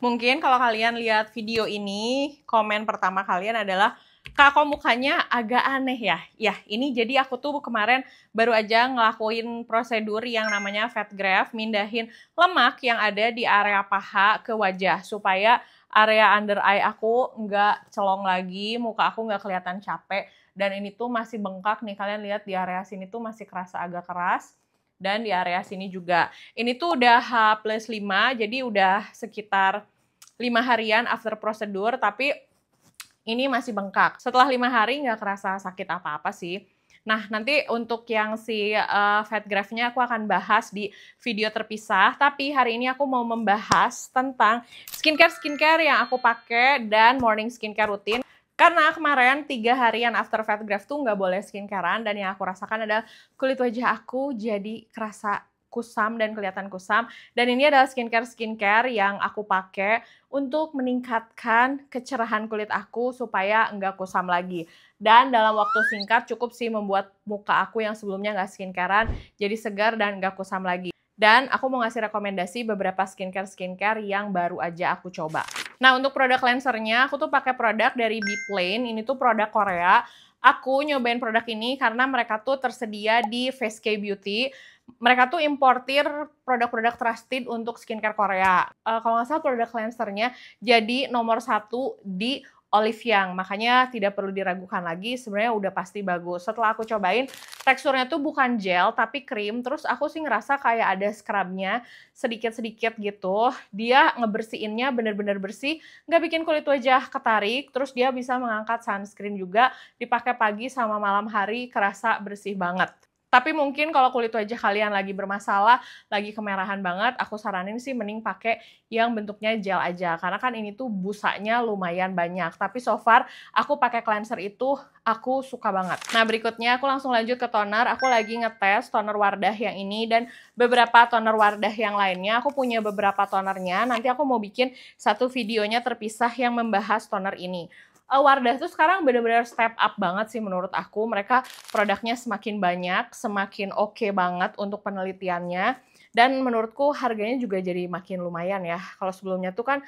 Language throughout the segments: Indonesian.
Mungkin kalau kalian lihat video ini, komen pertama kalian adalah, "Kak, kok mukanya agak aneh ya?" Ya, ini jadi aku tuh kemarin baru aja ngelakuin prosedur yang namanya fat graft, mindahin lemak yang ada di area paha ke wajah, supaya area under eye aku nggak celong lagi, muka aku nggak kelihatan capek, dan ini tuh masih bengkak nih, kalian lihat di area sini tuh masih kerasa agak keras, dan di area sini juga. Ini tuh udah H+5, jadi udah sekitar 5 harian after prosedur, tapi ini masih bengkak. Setelah 5 hari nggak kerasa sakit apa-apa sih. Nah, nanti untuk yang si fat graft-nya aku akan bahas di video terpisah, tapi hari ini aku mau membahas tentang skincare yang aku pakai dan morning skincare rutin. Karena kemarin 3 harian after fat graft tuh nggak boleh skincarean, dan yang aku rasakan adalah kulit wajah aku jadi kerasa kusam dan kelihatan kusam. Dan ini adalah skincare yang aku pakai untuk meningkatkan kecerahan kulit aku supaya nggak kusam lagi. Dan dalam waktu singkat cukup sih membuat muka aku yang sebelumnya nggak skincarean jadi segar dan nggak kusam lagi. Dan aku mau ngasih rekomendasi beberapa skincare yang baru aja aku coba. Nah, untuk produk cleansernya, aku tuh pakai produk dari Beplane. Ini tuh produk Korea. Aku nyobain produk ini karena mereka tuh tersedia di Facecare Beauty. Mereka tuh importir produk-produk trusted untuk skincare Korea. Kalau nggak salah produk cleansernya jadi nomor 1 di Olive Young, makanya tidak perlu diragukan lagi, sebenarnya udah pasti bagus. Setelah aku cobain, teksturnya tuh bukan gel tapi krim, terus aku sih ngerasa kayak ada scrubnya sedikit-sedikit gitu. Dia ngebersihinnya bener-bener bersih, nggak bikin kulit wajah ketarik, terus dia bisa mengangkat sunscreen juga, dipakai pagi sama malam hari kerasa bersih banget. Tapi mungkin kalau kulit wajah kalian lagi bermasalah, lagi kemerahan banget, aku saranin sih mending pakai yang bentuknya gel aja. Karena kan ini tuh busanya lumayan banyak. Tapi so far, aku pakai cleanser itu, aku suka banget. Nah, berikutnya aku langsung lanjut ke toner. Aku lagi ngetes toner Wardah yang ini dan beberapa toner Wardah yang lainnya. Aku punya beberapa tonernya, nanti aku mau bikin satu videonya terpisah yang membahas toner ini. Wardah tuh sekarang bener-bener step up banget sih menurut aku. Mereka produknya semakin banyak, semakin oke banget untuk penelitiannya. Dan menurutku harganya juga jadi makin lumayan ya. Kalau sebelumnya tuh kan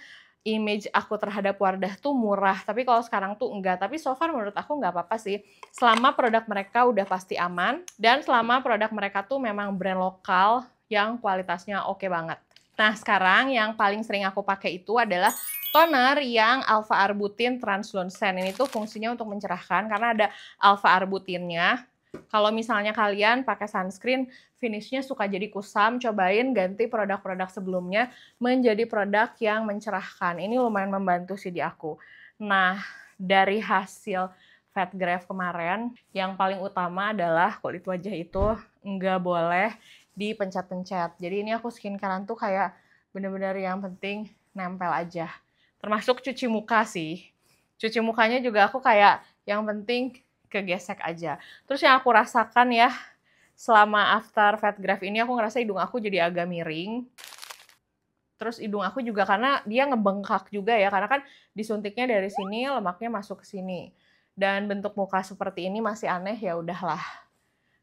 image aku terhadap Wardah tuh murah, tapi kalau sekarang tuh enggak. Tapi so far menurut aku nggak apa-apa sih. Selama produk mereka udah pasti aman, dan selama produk mereka tuh memang brand lokal yang kualitasnya oke banget. Nah, sekarang yang paling sering aku pakai itu adalah toner yang alpha-arbutin translucent. Ini tuh fungsinya untuk mencerahkan karena ada alpha-arbutinnya. Kalau misalnya kalian pakai sunscreen, finishnya suka jadi kusam, cobain ganti produk-produk sebelumnya menjadi produk yang mencerahkan. Ini lumayan membantu sih di aku. Nah, dari hasil fat graft kemarin, yang paling utama adalah kulit wajah itu nggak boleh dipencet-pencet. Jadi ini aku skincarean tuh kayak bener-bener yang penting nempel aja. Termasuk cuci muka sih. Cuci mukanya juga aku kayak yang penting kegesek aja. Terus yang aku rasakan ya, selama after fat graft ini aku ngerasa hidung aku jadi agak miring. Terus hidung aku juga karena dia ngebengkak juga ya, karena kan disuntiknya dari sini, lemaknya masuk ke sini. Dan bentuk muka seperti ini masih aneh, ya udahlah.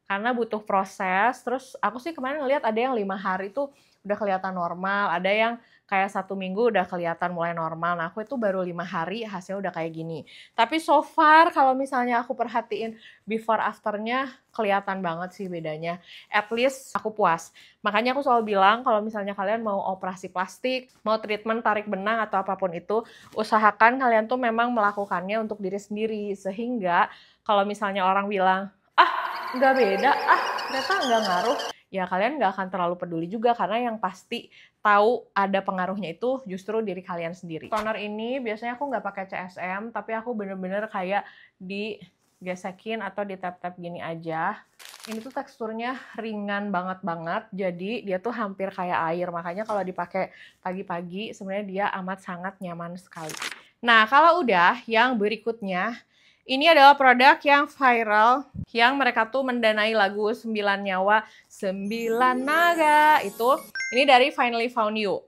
Karena butuh proses. Terus aku sih kemarin ngeliat ada yang 5 hari tuh udah kelihatan normal, ada yang kayak 1 minggu udah kelihatan mulai normal. Nah, aku itu baru 5 hari hasilnya udah kayak gini. Tapi so far kalau misalnya aku perhatiin before afternya kelihatan banget sih bedanya. At least aku puas. Makanya aku selalu bilang kalau misalnya kalian mau operasi plastik, mau treatment tarik benang atau apapun itu, usahakan kalian tuh memang melakukannya untuk diri sendiri. Sehingga kalau misalnya orang bilang, nggak beda, ternyata nggak ngaruh, ya kalian nggak akan terlalu peduli juga karena yang pasti tahu ada pengaruhnya itu justru diri kalian sendiri. Toner ini biasanya aku nggak pakai CSM, tapi aku bener-bener kayak digesekin atau di tap-tap gini aja. Ini tuh teksturnya ringan banget, jadi dia tuh hampir kayak air, makanya kalau dipakai pagi-pagi sebenarnya dia amat sangat nyaman sekali. Nah, kalau udah, yang berikutnya, ini adalah produk yang viral, yang mereka tuh mendanai lagu 9 Nyawa, 9 Naga, itu. Ini dari Finally Found You.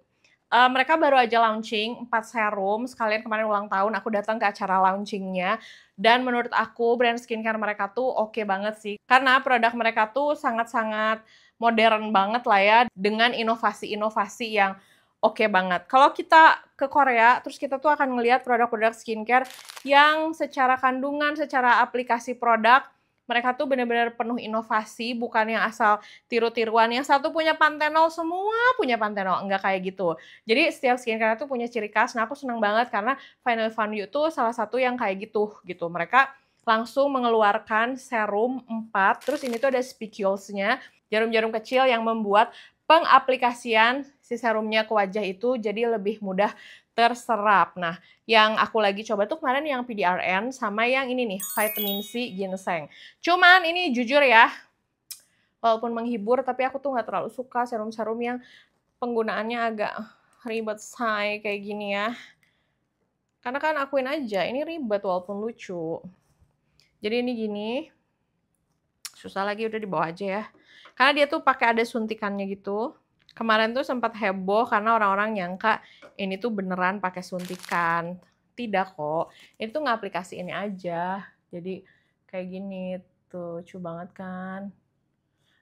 Mereka baru aja launching 4 serum, sekalian kemarin ulang tahun, aku datang ke acara launchingnya. Dan menurut aku brand skincare mereka tuh oke banget sih. Karena produk mereka tuh sangat-sangat modern banget lah ya, dengan inovasi-inovasi yang oke banget. Kalau kita ke Korea, terus kita tuh akan ngelihat produk-produk skincare yang secara kandungan, secara aplikasi produk, mereka tuh benar-benar penuh inovasi, bukan yang asal tiru-tiruan. Yang satu punya Panthenol, semua punya Panthenol, enggak kayak gitu. Jadi setiap skincare tuh punya ciri khas. Nah, aku senang banget karena Finally Found You tuh salah satu yang kayak gitu. Mereka langsung mengeluarkan serum 4, terus ini tuh ada spicules-nya, jarum-jarum kecil yang membuat pengaplikasian si serumnya ke wajah itu jadi lebih mudah terserap. Nah, yang aku lagi coba tuh kemarin yang PDRN sama yang ini nih, vitamin C ginseng. Cuman ini jujur ya, walaupun menghibur, tapi aku tuh nggak terlalu suka serum-serum yang penggunaannya agak ribet say kayak gini ya. Karena kan akuin aja, ini ribet walaupun lucu. Jadi ini gini, susah lagi udah dibawa aja ya. Karena dia tuh pakai ada suntikannya gitu. Kemarin tuh sempat heboh karena orang-orang nyangka ini tuh beneran pakai suntikan. Tidak kok, ini tuh ngaplikasi ini aja. Jadi kayak gini tuh, lucu banget kan.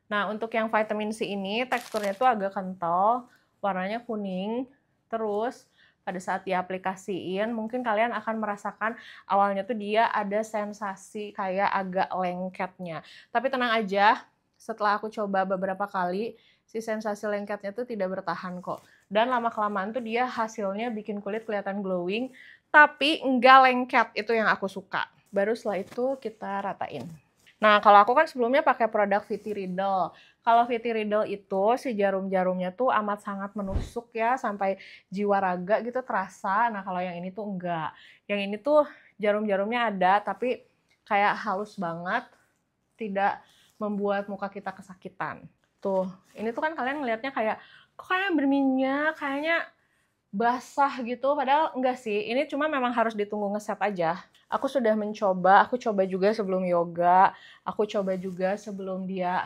Nah, untuk yang vitamin C ini teksturnya tuh agak kental, warnanya kuning. Terus pada saat diaplikasiin, mungkin kalian akan merasakan awalnya tuh dia ada sensasi kayak agak lengketnya. Tapi tenang aja, setelah aku coba beberapa kali, si sensasi lengketnya tuh tidak bertahan kok. Dan lama-kelamaan tuh dia hasilnya bikin kulit kelihatan glowing, tapi enggak lengket, itu yang aku suka. Baru setelah itu kita ratain. Nah, kalau aku kan sebelumnya pakai produk VT Riddle. Kalau VT Riddle itu si jarum-jarumnya tuh amat sangat menusuk ya, sampai jiwa raga gitu terasa. Nah, kalau yang ini tuh enggak. Yang ini tuh jarum-jarumnya ada, tapi kayak halus banget, tidak membuat muka kita kesakitan. Tuh, ini tuh kan kalian ngelihatnya kayak, kok kayaknya berminyak, kayaknya basah gitu, padahal enggak sih. Ini cuma memang harus ditunggu ngeset aja. Aku sudah mencoba, aku coba juga sebelum yoga, aku coba juga sebelum dia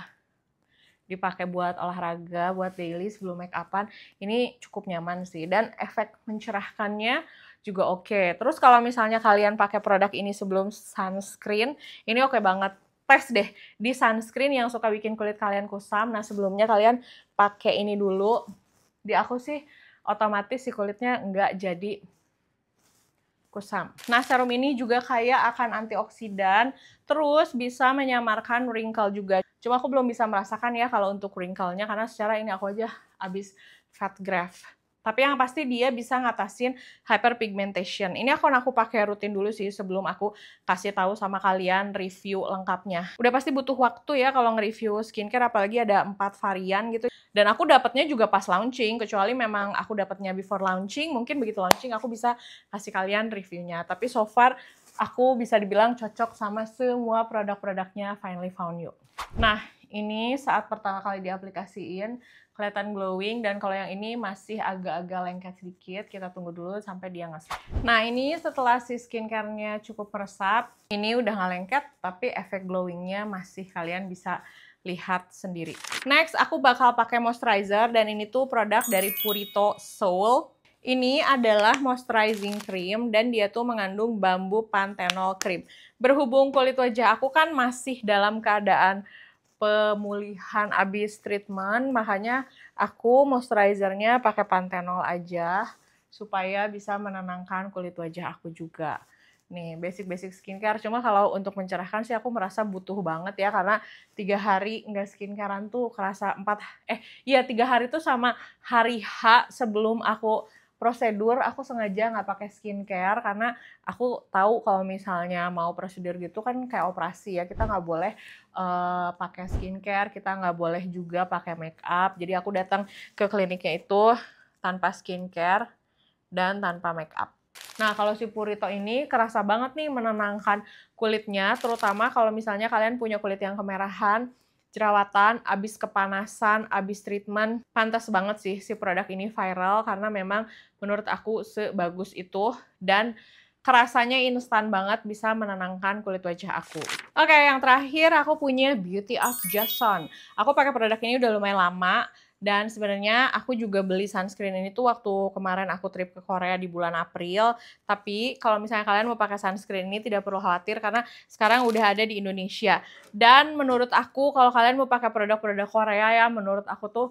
dipakai buat olahraga, buat daily sebelum make upan. Ini cukup nyaman sih, dan efek mencerahkannya juga oke. Terus kalau misalnya kalian pakai produk ini sebelum sunscreen, ini oke banget. Tes deh di sunscreen yang suka bikin kulit kalian kusam. Nah, sebelumnya kalian pakai ini dulu. Di aku sih otomatis si kulitnya nggak jadi kusam. Nah, serum ini juga kaya akan antioksidan, terus bisa menyamarkan wrinkle juga. Cuma aku belum bisa merasakan ya kalau untuk wrinkle-nya, karena secara ini aku aja habis fat graft. Tapi yang pasti dia bisa ngatasin hyperpigmentation. Ini aku pakai rutin dulu sih sebelum aku kasih tahu sama kalian review lengkapnya. Udah pasti butuh waktu ya kalau nge-review skincare, apalagi ada 4 varian gitu. Dan aku dapatnya juga pas launching, kecuali memang aku dapatnya before launching, mungkin begitu launching aku bisa kasih kalian reviewnya. Tapi so far aku bisa dibilang cocok sama semua produk-produknya Finally Found You. Nah, ini saat pertama kali diaplikasiin kelihatan glowing, dan kalau yang ini masih agak-agak lengket sedikit. Kita tunggu dulu sampai dia ngeset. Nah, ini setelah si skincare-nya cukup meresap, ini udah nggak lengket, tapi efek glowingnya masih kalian bisa lihat sendiri. Next, aku bakal pakai moisturizer, dan ini tuh produk dari Purito Soul. Ini adalah moisturizing cream, dan dia tuh mengandung bambu panthenol cream. Berhubung kulit wajah aku kan masih dalam keadaan pemulihan abis treatment, makanya aku moisturizernya pakai panthenol aja supaya bisa menenangkan kulit wajah aku juga. Nih, basic-basic skincare. Cuma kalau untuk mencerahkan sih aku merasa butuh banget ya, karena 3 hari nggak skincarean tuh kerasa 3 hari tuh sama hari H sebelum aku prosedur, aku sengaja nggak pakai skincare karena aku tahu kalau misalnya mau prosedur gitu kan kayak operasi ya, kita nggak boleh pakai skincare, kita nggak boleh juga pakai make up. Jadi aku datang ke kliniknya itu tanpa skincare dan tanpa make up. Nah, kalau si Purito ini kerasa banget nih menenangkan kulitnya, terutama kalau misalnya kalian punya kulit yang kemerahan, jerawatan, abis kepanasan, abis treatment. Pantas banget sih si produk ini viral karena memang menurut aku sebagus itu, dan kerasanya instan banget bisa menenangkan kulit wajah aku. Oke, yang terakhir aku punya Beauty of Joseon. Aku pakai produk ini udah lumayan lama. Dan sebenarnya aku juga beli sunscreen ini tuh waktu kemarin aku trip ke Korea di bulan April. Tapi kalau misalnya kalian mau pakai sunscreen ini tidak perlu khawatir karena sekarang udah ada di Indonesia. Dan menurut aku kalau kalian mau pakai produk-produk Korea ya, menurut aku tuh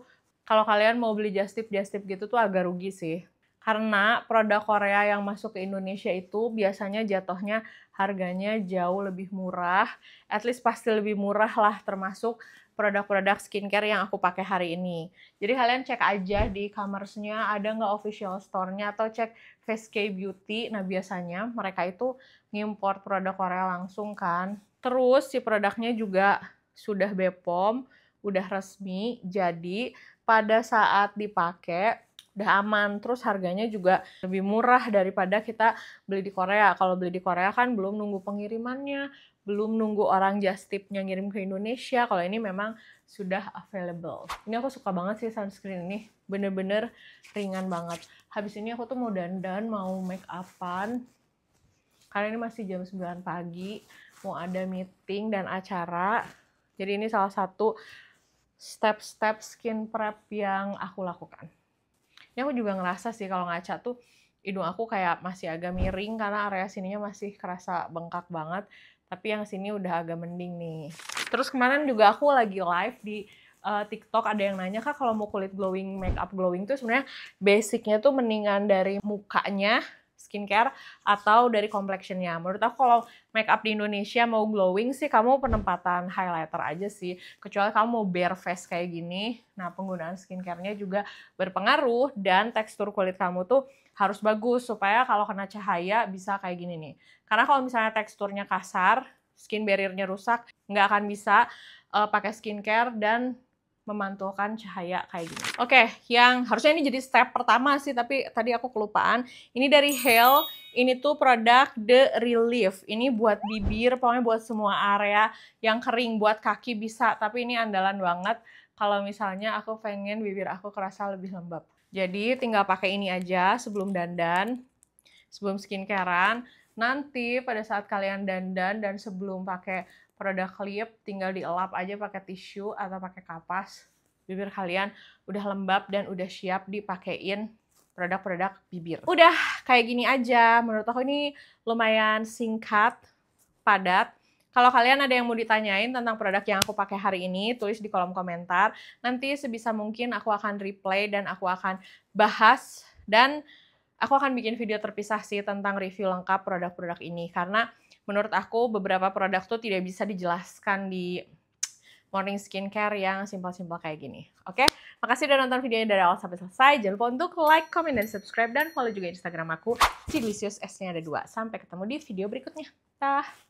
kalau kalian mau beli just tip gitu tuh agak rugi sih. Karena produk Korea yang masuk ke Indonesia itu biasanya jatuhnya harganya jauh lebih murah. At least pasti lebih murah lah, termasuk produk-produk skincare yang aku pakai hari ini. Jadi kalian cek aja di e-commerce-nya ada nggak official store-nya, atau cek FaceK Beauty. Nah biasanya mereka itu ngimport produk Korea langsung kan. Terus si produknya juga sudah BPOM, udah resmi, jadi pada saat dipakai udah aman, terus harganya juga lebih murah daripada kita beli di Korea. Kalau beli di Korea kan belum nunggu pengirimannya, belum nunggu orang just tip-nya ngirim ke Indonesia. Kalau ini memang sudah available. Ini aku suka banget sih sunscreen ini, bener-bener ringan banget. Habis ini aku tuh mau dandan, mau make up-an, karena ini masih jam 9 pagi, mau ada meeting dan acara. Jadi ini salah satu step-step skin prep yang aku lakukan. Ini aku juga ngerasa sih kalau ngaca tuh hidung aku kayak masih agak miring karena area sininya masih kerasa bengkak banget. Tapi yang sini udah agak mending nih. Terus kemarin juga aku lagi live di TikTok, ada yang nanya, Kak, kalau mau kulit glowing, makeup glowing tuh sebenarnya basicnya tuh mendingan dari mukanya, skincare, atau dari complexionnya. Menurut aku kalau makeup di Indonesia mau glowing sih kamu penempatan highlighter aja sih. Kecuali kamu mau bare face kayak gini. Nah penggunaan skincare-nya juga berpengaruh, dan tekstur kulit kamu tuh harus bagus supaya kalau kena cahaya bisa kayak gini nih. Karena kalau misalnya teksturnya kasar, skin barrier-nya rusak, nggak akan bisa pakai skincare dan memantulkan cahaya kayak gini. Oke, yang harusnya ini jadi step pertama sih, tapi tadi aku kelupaan. Ini dari Hale, ini tuh produk The Relief. Ini buat bibir, pokoknya buat semua area yang kering, buat kaki bisa. Tapi ini andalan banget kalau misalnya aku pengen bibir aku kerasa lebih lembab. Jadi tinggal pakai ini aja sebelum dandan, sebelum skincarean. Nanti pada saat kalian dandan dan sebelum pakai produk lip, tinggal dielap aja pakai tisu atau pakai kapas. Bibir kalian udah lembab dan udah siap dipakein produk-produk bibir. Udah kayak gini aja. Menurut aku ini lumayan singkat, padat. Kalau kalian ada yang mau ditanyain tentang produk yang aku pakai hari ini, tulis di kolom komentar. Nanti sebisa mungkin aku akan replay dan aku akan bahas, dan aku akan bikin video terpisah sih tentang review lengkap produk-produk ini. Karena menurut aku beberapa produk tuh tidak bisa dijelaskan di morning skincare yang simpel-simpel kayak gini. Oke, makasih udah nonton videonya dari awal sampai selesai. Jangan lupa untuk like, comment, dan subscribe. Dan follow juga Instagram aku, Ciglisius, S-nya ada 2. Sampai ketemu di video berikutnya. Dah!